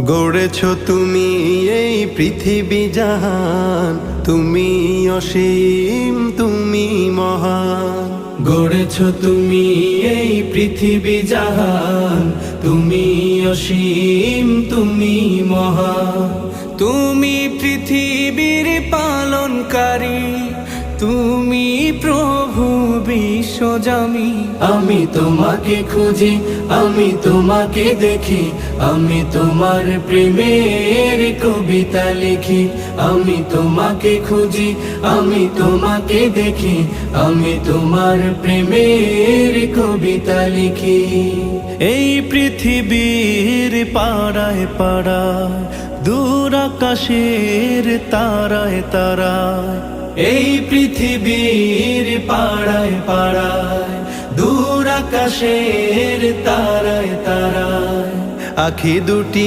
গড়েছ তুমি এই পৃথিবী জাহান, তুমি অসীম তুমি মহান। গড়েছ তুমি এই পৃথিবী জাহান, তুমি অসীম তুমি মহান। তুমি পৃথিবীর পালনকারী, তুমি প্রভু বিশ্বজামি। আমি তোমাকে খুঁজি, আমি তোমাকে দেখি, আমি তোমার প্রেমের কবিতা লিখি। আমি তোমাকে খুঁজি, আমি তোমাকে দেখি, আমি তোমার প্রেমের কবিতা লিখি। এই পৃথিবীর পাড়ায় পাড়ায়, দূর আকাশের তারায় তারায়, এই পৃথিবীর পাড়ায় পাড়ায়, দূর আকাশের তারায় তারায়, আখি দুটি